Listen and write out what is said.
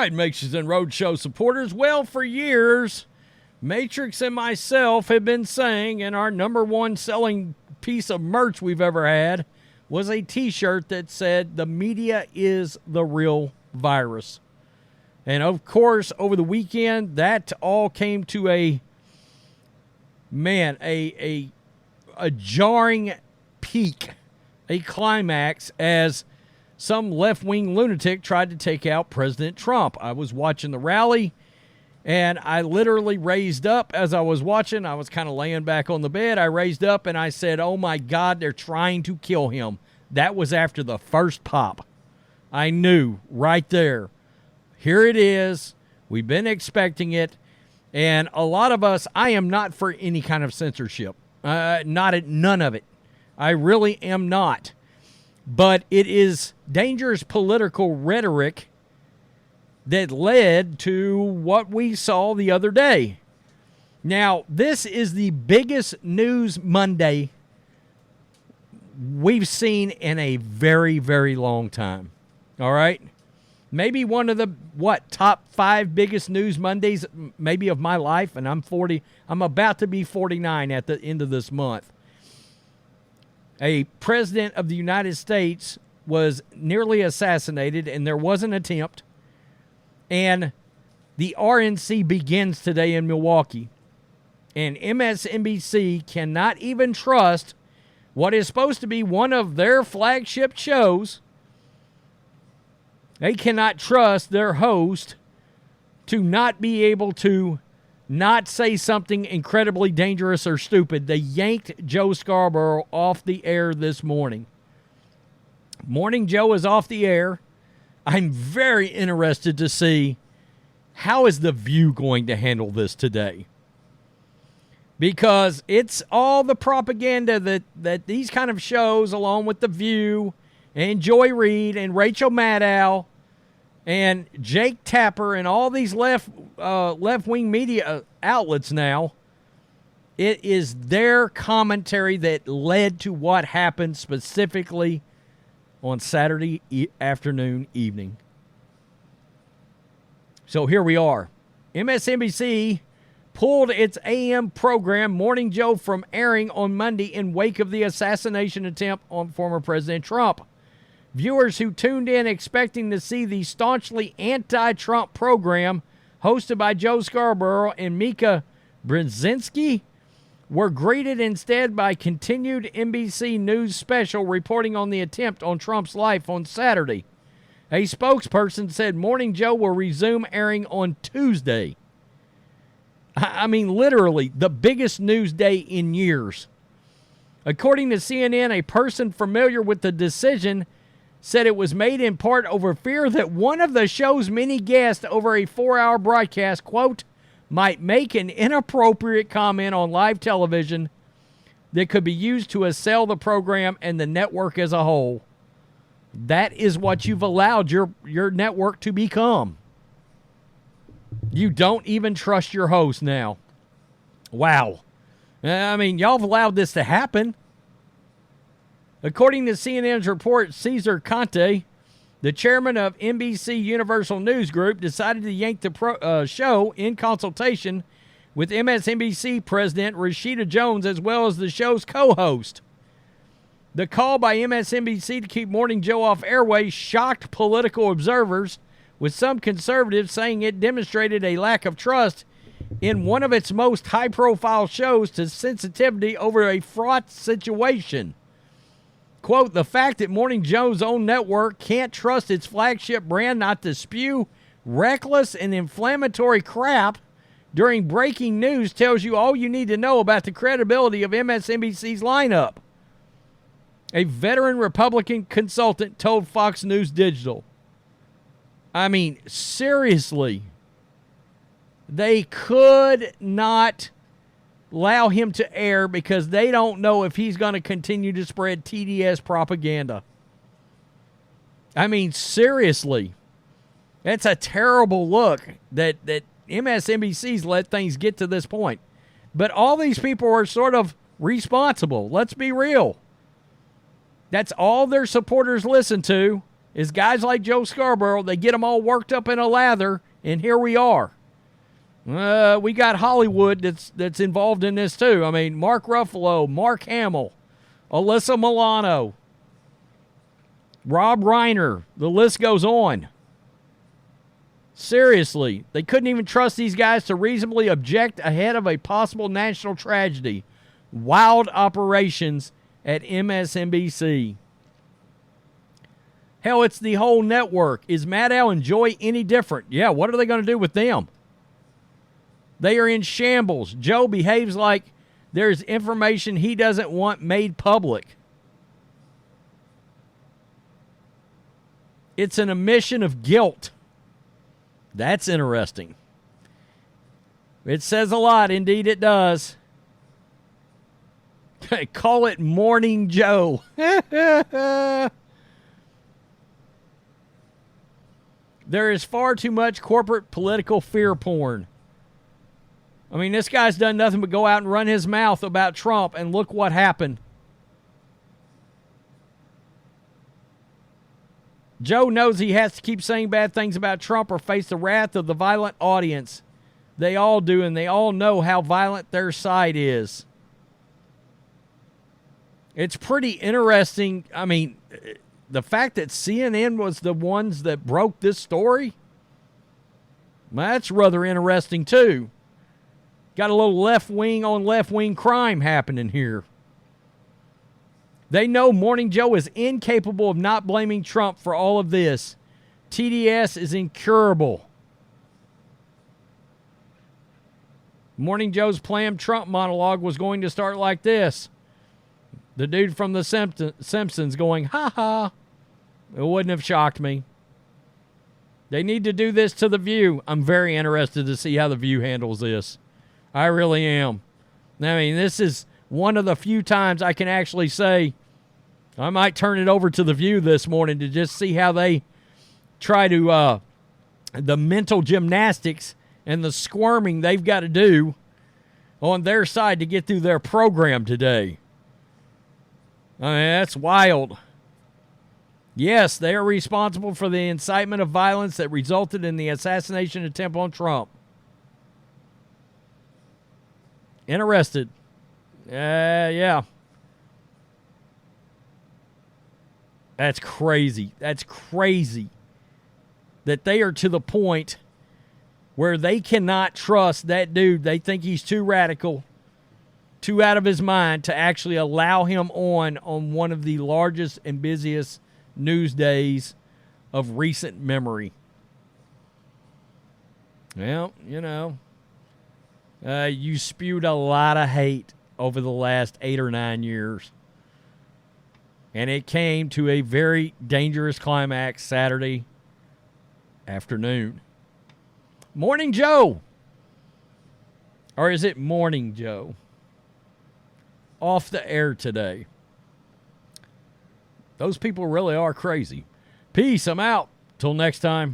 right, Matrixx and Rhodes Show supporters. Well, for years, Matrixx and myself have been saying, and our number one selling piece of merch we've ever had was a t-shirt that said, "The media is the real virus." And of course, over the weekend, that all came to a jarring peak, a climax, as some left-wing lunatic tried to take out President Trump. I was watching the rally, and I literally raised up as I was watching. I was kind of laying back on the bed. I raised up, and I said, "Oh, my God, they're trying to kill him." That was after the first pop. I knew right there. Here it is. We've been expecting it. And a lot of us, I am not for any kind of censorship. None of it. I really am not. But it is dangerous political rhetoric that led to what we saw the other day. Now, this is the biggest news Monday we've seen in a very, very long time. All right? Maybe one of the, top 5 biggest news Mondays maybe of my life, and I'm 40. I'm about to be 49 at the end of this month. A president of the United States was nearly assassinated, and there was an attempt. And the RNC begins today in Milwaukee. And MSNBC cannot even trust what is supposed to be one of their flagship shows. They cannot trust their host to not be able to not say something incredibly dangerous or stupid. They yanked Joe Scarborough off the air this morning. Morning Joe is off the air. I'm very interested to see how is The View going to handle this today. Because it's all the propaganda that these kind of shows, along with The View and Joy Reid and Rachel Maddow and Jake Tapper and all these left-wing media outlets now, it is their commentary that led to what happened specifically on Saturday evening. So here we are. MSNBC pulled its AM program, Morning Joe, from airing on Monday in wake of the assassination attempt on former President Trump. Viewers who tuned in expecting to see the staunchly anti-Trump program hosted by Joe Scarborough and Mika Brzezinski were greeted instead by continued NBC News special reporting on the attempt on Trump's life on Saturday. A spokesperson said Morning Joe will resume airing on Tuesday. I mean, literally, the biggest news day in years. According to CNN, a person familiar with the decision said it was made in part over fear that one of the show's many guests over a 4-hour broadcast, quote, might make an inappropriate comment on live television that could be used to assail the program and the network as a whole. That is what you've allowed your network to become. You don't even trust your host now. Wow. I mean, y'all have allowed this to happen. According to CNN's report, Cesar Conte, the chairman of NBC Universal News Group, decided to yank the show in consultation with MSNBC president Rashida Jones as well as the show's co-host. The call by MSNBC to keep Morning Joe off airways shocked political observers, with some conservatives saying it demonstrated a lack of trust in one of its most high-profile shows to sensitivity over a fraught situation. Quote, the fact that Morning Joe's own network can't trust its flagship brand not to spew reckless and inflammatory crap during breaking news tells you all you need to know about the credibility of MSNBC's lineup. A veteran Republican consultant told Fox News Digital. I mean, seriously, they could not allow him to air because they don't know if he's going to continue to spread TDS propaganda. I mean, seriously, that's a terrible look that MSNBC's let things get to this point. But all these people are sort of responsible. Let's be real. That's all their supporters listen to. is guys like Joe Scarborough, they get them all worked up in a lather, and here we are. We got Hollywood that's involved in this too. I mean, Mark Ruffalo, Mark Hamill, Alyssa Milano, Rob Reiner. The list goes on. Seriously, they couldn't even trust these guys to reasonably object ahead of a possible national tragedy. Wild operations at MSNBC. Hell, it's the whole network. Is Maddow and Joy any different? Yeah, what are they going to do with them? They are in shambles. Joe behaves like there's information he doesn't want made public. It's an admission of guilt. That's interesting. It says a lot. Indeed, it does. Call it Morning Joe. There is far too much corporate political fear porn. I mean, this guy's done nothing but go out and run his mouth about Trump, and look what happened. Joe knows he has to keep saying bad things about Trump or face the wrath of the violent audience. They all do, and they all know how violent their side is. It's pretty interesting. I mean, the fact that CNN was the ones that broke this story, that's rather interesting too. Got a little left-wing on left-wing crime happening here. They know Morning Joe is incapable of not blaming Trump for all of this. TDS is incurable. Morning Joe's planned Trump monologue was going to start like this. The dude from The Simpsons going, ha ha. It wouldn't have shocked me. They need to do this to The View. I'm very interested to see how The View handles this. I really am. I mean, this is one of the few times I can actually say I might turn it over to The View this morning to just see how they try to, the mental gymnastics and the squirming they've got to do on their side to get through their program today. I mean, that's wild. Yes, they are responsible for the incitement of violence that resulted in the assassination attempt on Trump. Interested. Yeah. That's crazy. That's crazy that they are to the point where they cannot trust that dude. They think he's too radical, too out of his mind to actually allow him on one of the largest and busiest news days of recent memory. Well, you know, you spewed a lot of hate over the last 8 or 9 years. And it came to a very dangerous climax Saturday afternoon. Morning Joe. Or is it Morning Joe? Off the air today. Those people really are crazy. Peace. I'm out. Till next time.